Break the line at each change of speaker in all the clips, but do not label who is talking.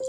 Baie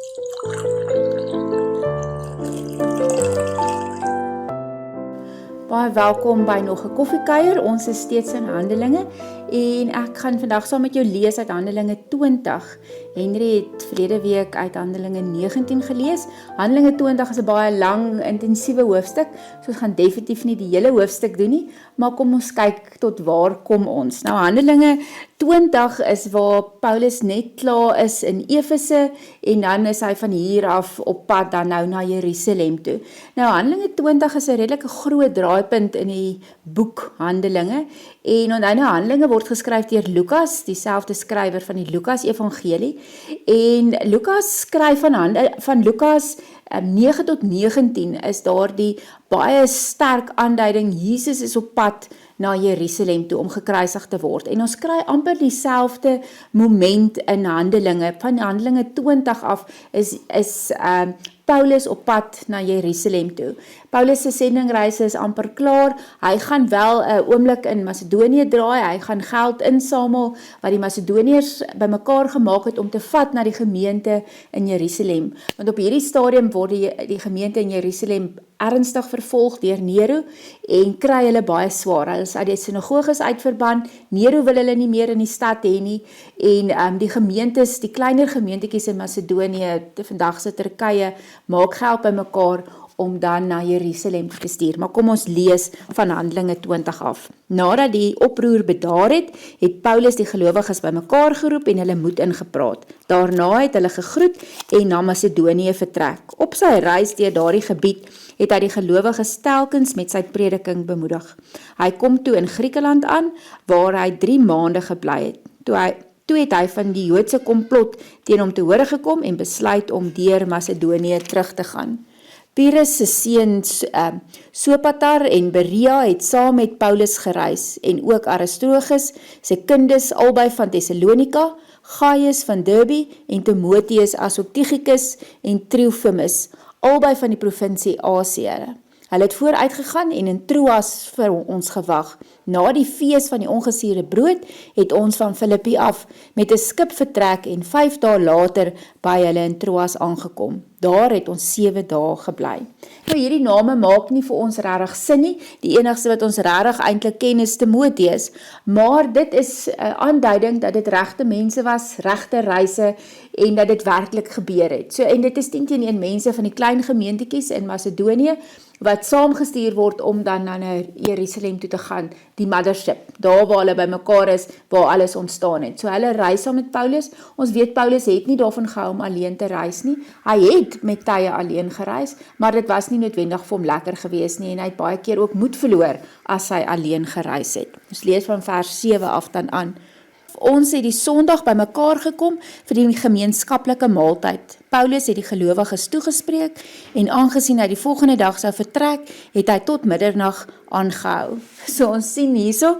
welkom by nog 'n koffiekuier. Ons is steeds in Handelinge en ek gaan vandag saam met jou lees uit Handelinge 20. Henry het verlede week uit Handelinge 19 gelees. Handelinge 20 is 'n baie lang, intensiewe hoofstuk, so ons gaan definitief nie die hele hoofstuk doen nie, maar kom ons kyk tot waar kom ons. Nou Handelinge 20 is waar Paulus net klaar is in Efese en dan is hy van hier af op pad dan nou na Jerusalem toe. Nou Handelinge 20 is 'n redelike groot draaipunt in die boek Handelinge en onthou nou Handelinge word geskryf deur Lukas, dieselfde skrywer van die Lukas Evangelie en Lukas skryf van Lukas 9 tot 19 is daar die baie sterk aanduiding Jesus is op pad na Jerusalem toe om gekruisig te word. En ons kry amper dieselfde moment in Handelinge. Van Handelinge 20 af is Paulus op pad na Jerusalem toe. Paulus se sendingreise is amper klaar. Hy gaan wel 'n oomblik in Macedonië draai. Hy gaan geld insamel wat die Macedoniërs bymekaar gemaak het om te vat na die gemeente in Jerusalem. Want op hierdie stadium word die gemeente in Jerusalem ernstig vervolg deur Nero en kry hulle baie swaar. Hulle is uit die sinagoges uitverban. Nero wil hulle nie meer in die stad hê nie en die gemeentes, die kleiner gemeentetjies in Macedonië, vandag se Turkye, maak geld bymekaar om dan na Jerusalem te stuur. Maar kom ons lees van Handelinge 20 af. Nadat die oproer bedaar het Paulus die gelowiges bymekaar geroep en hulle moed ingepraat. Daarna het hulle gegroet en na Macedonië vertrek. Op sy reis deur daardie gebied het hy die gelowiges telkens met sy prediking bemoedig. Hy kom toe in Griekeland aan, waar hy 3 maande gebly het. Toe het hy van die Joodse komplot teen hom te hore gekom en besluit om deur Macedonië terug te gaan. Pyrrhus se seun Sopater en Berea het saam met Paulus gereis en ook Aristarchus, se kinders albei van Thessalonika, Gaius van Derbe en Timotheus asook Tychicus en Trophimus, albei van die provinsie Asië. Hulle het vooruitgegaan en in Troas vir ons gewag. Na die fees van die ongesuurde brood het ons van Filippi af met 'n skip vertrek en 5 dae later by hulle in Troas aangekom. Daar het ons 7 dae gebly. Nou hierdie name maak nie vir ons regtig sin nie. Die enigste wat ons regtig eintlik ken is Timotheus, maar dit is 'n aanduiding dat dit regte mense was, regte reise en dat dit werklik gebeur het. So en dit is teen mense van die klein gemeentetjies in Macedonië wat saamgestuur word om dan na Jerusalem toe te gaan, die mothership, daar waar hulle bymekaar is, waar alles ontstaan het. So hulle reis saam met Paulus. Ons weet Paulus het nie daarvan gehou om alleen te reis nie. Hy het met tye alleen gereis, maar dit was nie noodwendig vir hom lekker gewees nie en hy het baie keer ook moed verloor as hy alleen gereis het. Ons lees van vers 7 af dan aan. Ons het die Sondag bymekaar gekom vir die gemeenskaplike maaltyd. Paulus het die gelowiges toegespreek en aangesien hy die volgende dag sou vertrek, het hy tot middernag aangehou. So ons sien hierso,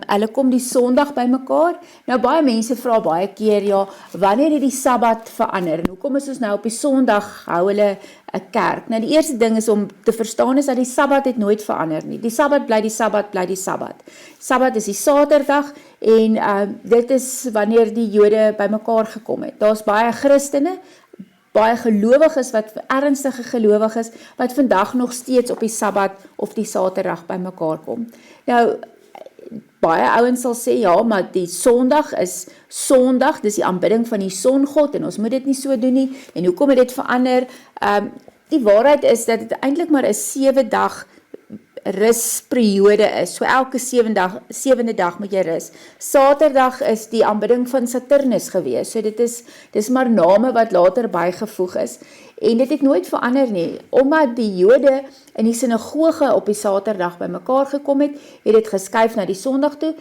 hulle kom die Sondag bymekaar. Nou baie mense vra baie keer, ja, wanneer het die Sabbat verander? En hoekom is ons nou op die Sondag hou hulle 'n kerk? Nou die eerste ding is om te verstaan is dat die Sabbat het nooit verander nie. Die Sabbat bly die Sabbat bly die Sabbat. Sabbat is die Saterdag en dit is wanneer die Jode bymekaar gekom het. Daar's baie Christene, baie gelowiges, ernstige gelowiges, wat vandag nog steeds op die Sabbat of die Saterdag bymekaar kom. Nou, baie ouens sal sê, ja, maar die Sondag is Sondag, dis die aanbidding van die Songod, en ons moet dit nie so doen nie, en hoekom het dit verander? Die waarheid is dat dit eintlik maar 'n 7 dag rusperiode is, so elke 7de dag moet jy rus. Saterdag is die aanbidding van Saturnus gewees, so dis maar name wat later bygevoeg is, en dit het nooit verander nie, omdat die Jode in die sinagoge op die Saterdag bymekaar gekom het dit geskuif na die Sondag toe.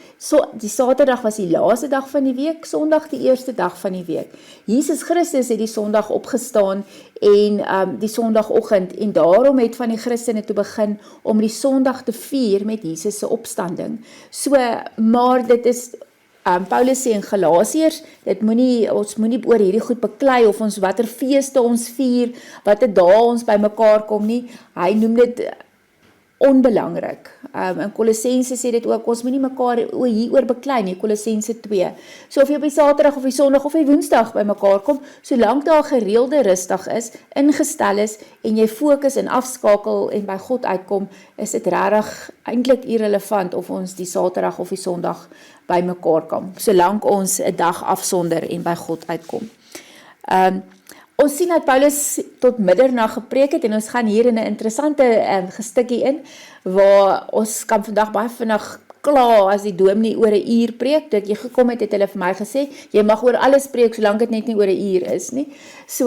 Die Saterdag was die laaste dag van die week, Sondag die eerste dag van die week. Jesus Christus het die Sondag opgestaan en die Sondagoggend, en daarom het van die Christene toe begin om die Sondag te vier met Jesus se opstanding. So, maar dit is Paulus sê in Galasiërs, ons moenie oor hierdie goed beklei of ons watter feeste ons vier, watter dae ons by mekaar kom nie. Hy noem dit onbelangrik. In Kolossense sê dit ook, ons moet nie mekaar hieroor beklei nie, Kolossense 2. So of jy op die Saterdag of die Sondag of die Woensdag by mekaar kom, solank daar gereelde rustig is, ingestel is, en jy fokus en afskakel en by God uitkom, is dit regtig eintlik irrelevant of ons die Saterdag of die Sondag by mekaar kom, solank ons 'n dag afsonder en by God uitkom. Ons sien dat Paulus tot middernag gepreek het en ons gaan hier in 'n interessante gestukkie in, waar ons kan vandag baie vinnig klaar as die dominee oor 'n uur preek. Toe ek hier gekom het, het hulle vir my gesê, jy mag oor alles preek, solank dit net nie oor 'n uur is nie. So,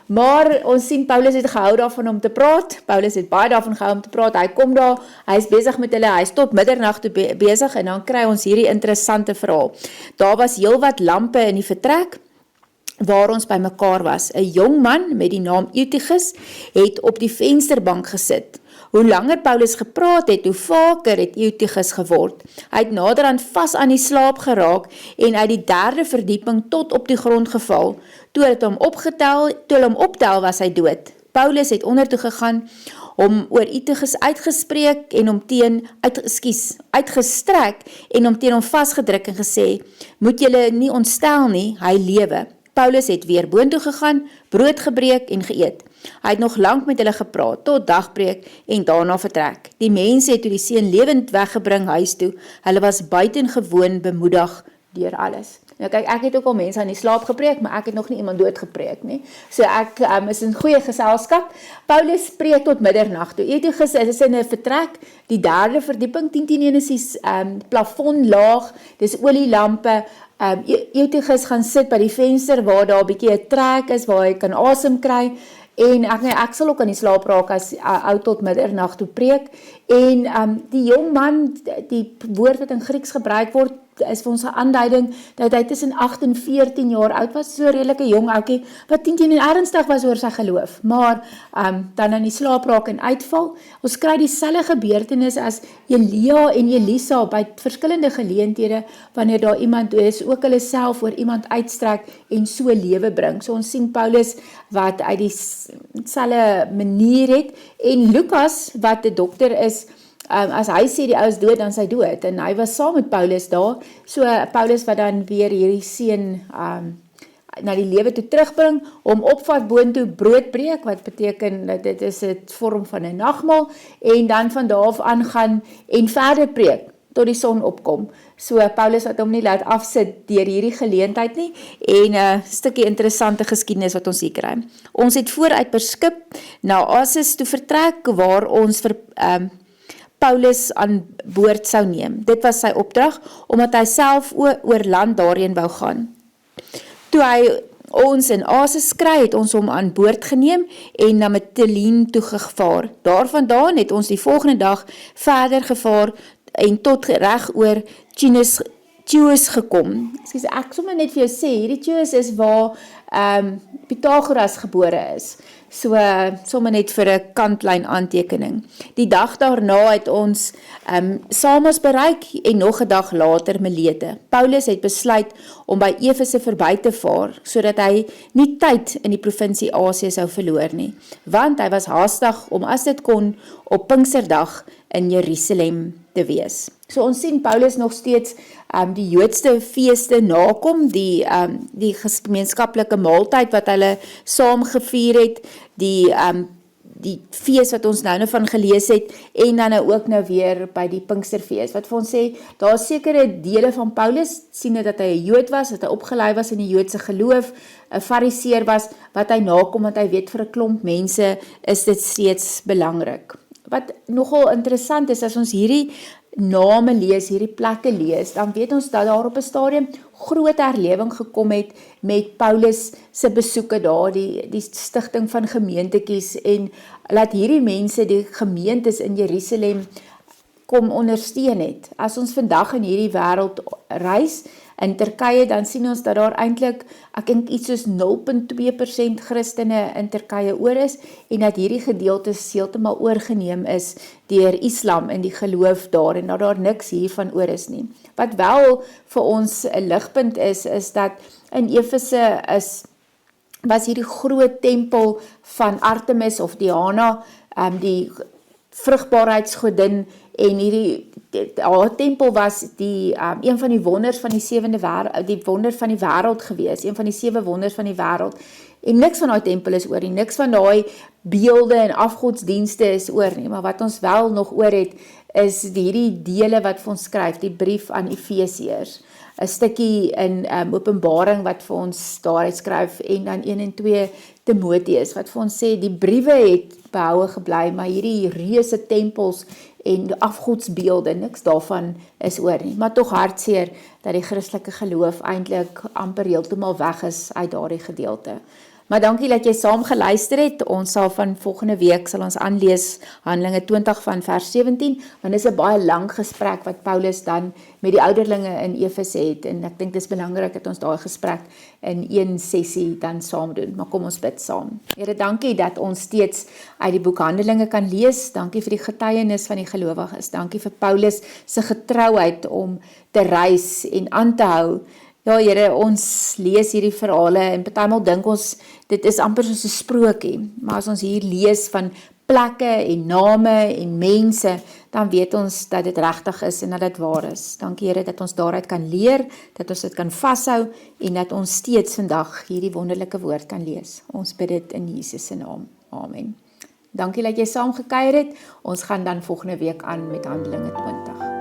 maar ons sien Paulus het gehou daarvan om te praat, Paulus het baie daarvan gehou om te praat, hy kom daar, hy is besig met hulle, hy is tot middernag toe besig, en dan kry ons hierdie interessante verhaal. Daar was heelwat lampe in die vertrek, waar ons by mekaar was. 'n Jong man met die naam Eutychus het op die vensterbank gesit. Hoe langer Paulus gepraat het, hoe vaker het Eutychus geword. Hy het naderhand vas aan die slaap geraak en uit die 3de verdieping tot op die grond geval. Toe hulle hom optel, was hy dood. Paulus het ondertoe gegaan, hom oor Eutychus uitgestrek en hom teen hom vasgedruk en gesê, moet julle nie ontstel nie, hy lewe. Paulus het weer boontoe gegaan, brood gebreek en geëet. Hy het nog lank met hulle gepraat, tot dagbreek en daarna vertrek. Die mense het toe die seun lewend weggebring huis toe. Hulle was buitengewoon bemoedig deur alles. Nou kyk, ek het ook al mense aan die slaap gepreek, maar ek het nog nie iemand dood gepreek nie. So ek is in goeie geselskap. Paulus preek tot middernag toe. Eutychus is in 'n vertrek, die 3de verdieping, 10 is die plafon laag, dis olielampe. Eutychus gaan sit by die venster waar daar 'n bietjie 'n trek is, waar hy kan asem kry, en ek sal ook aan die slaap raak as ou tot middernag toe preek, en die jong man, die woord wat in Grieks gebruik word, is vir ons 'n aanduiding dat hy tussen 8 en 14 jaar oud was, so 'n redelike jong ouetjie, wat teen ernstig was oor sy geloof, maar dan aan die slaap raak en uitval. Ons kry dieselfde gebeurtenis as Elia en Elisa by verskillende geleenthede, wanneer daar iemand is, ook hulle self oor iemand uitstrek en so lewe bring. So ons sien Paulus wat uit dieselfde manier het, en Lukas, wat 'n dokter is, as hy sê die ou is dood, dan is hy dood, en hy was saam met Paulus daar, so Paulus wat dan weer hierdie seun na die lewe toe terugbring, hom opvat boontoe brood breek, wat beteken dat dit is 'n vorm van 'n nagmaal, en dan van daar af aangaan en verder preek, tot die son opkom. So Paulus wat hom nie laat afsit deur hierdie geleentheid nie, en 'n stukkie interessante geskiedenis wat ons hier kry. Ons het vooruit per skip na Assos toe vertrek, waar ons vir Paulus aan boord sou neem. Dit was sy opdrag, omdat hy self oor land daarheen wou gaan. Toe hy ons in Assos kry, het ons hom aan boord geneem en na Mytilene toe gevaar. Daarvandaan het ons die volgende dag verder gevaar en tot reg oor Chios gekom. Ek sommer net vir jou sê, hierdie Chios is waar Pythagoras gebore is. So, sommer net vir 'n kantlyn aantekening. Die dag daarna het ons Samos bereik en nog 'n dag later Milete. Paulus het besluit om by Efese verby te vaar, sodat hy nie tyd in die provinsie Asië sou verloor nie, want hy was haastig om as dit kon op Pinksterdag in Jerusalem te wees. So ons sien Paulus nog steeds die Joodse feeste nakom, die gemeenskaplike maaltyd wat hulle saam gevier het, die fees wat ons nou van gelees het, en dan ook nou weer by die Pinksterfees, wat vir ons sê, daar is sekere dele van Paulus, sien dat hy 'n Jood was, dat hy opgelei was in die Joodse geloof, 'n Fariseer was, wat hy nakom, want hy weet vir 'n klomp mense is dit steeds belangrik. Wat nogal interessant is, as ons hierdie name lees, hierdie plekke lees, dan weet ons dat daar op 'n stadium groot herlewing gekom het met Paulus se besoeke daar, die stigting van gemeentetjies, en laat hierdie mense die gemeentes in Jerusalem kom ondersteun het. As ons vandag in hierdie wêreld reis, in Turkye, dan sien ons dat daar eintlik, ek dink iets soos 0,2% Christene in Turkye oor is, en dat hierdie gedeeltes heeltemal oorgeneem is deur Islam in die geloof daar, en dat daar niks hiervan oor is nie. Wat wel vir ons 'n ligpunt is dat in Efese was hierdie groot tempel van Artemis of Diana, die vrugbaarheidsgodin en haar tempel was een van die wonders van die sewende wêreld, die wonder van die wêreld gewees, een van die 7 wonders van die wêreld. En niks van daai tempel is oor nie, niks van daai beelde en afgodsdienste is oor nie, maar wat ons wel nog oor het, is hierdie dele wat vir ons skryf, die brief aan Efesiërs, 'n stukkie in Openbaring wat vir ons daaruit skryf, en dan 1 en 2 Timoteus, wat vir ons sê, die briewe het behoue gebly, maar hierdie reuse tempels en afgodsbeelde, niks daarvan is oor nie, maar tog hartseer dat die Christelike geloof eintlik amper heeltemal weg is uit daardie gedeelte. Maar dankie dat jy saam geluister het. Ons sal van volgende week sal ons aanlees Handelinge 20 van vers 17, want dit is 'n baie lang gesprek wat Paulus dan met die ouderlinge in Efese het, en ek dink dit is belangrik dat ons daai gesprek in een sessie dan saam doen. Maar kom ons bid saam. Here, dankie dat ons steeds uit die boek Handelinge kan lees. Dankie vir die getuienis van die gelowiges. Dankie vir Paulus se getrouheid om te reis en aan te hou. Ja, Here, ons lees hierdie verhale en partymal dink ons, dit is amper soos 'n sprokie, maar as ons hier lees van plekke en name en mense, dan weet ons dat dit regtig is en dat dit waar is. Dankie Here dat ons daaruit kan leer, dat ons dit kan vashou en dat ons steeds vandag hierdie wonderlike woord kan lees. Ons bid dit in Jesus se naam. Amen. Dankie dat jy saam gekuier het. Ons gaan dan volgende week aan met Handelinge 20.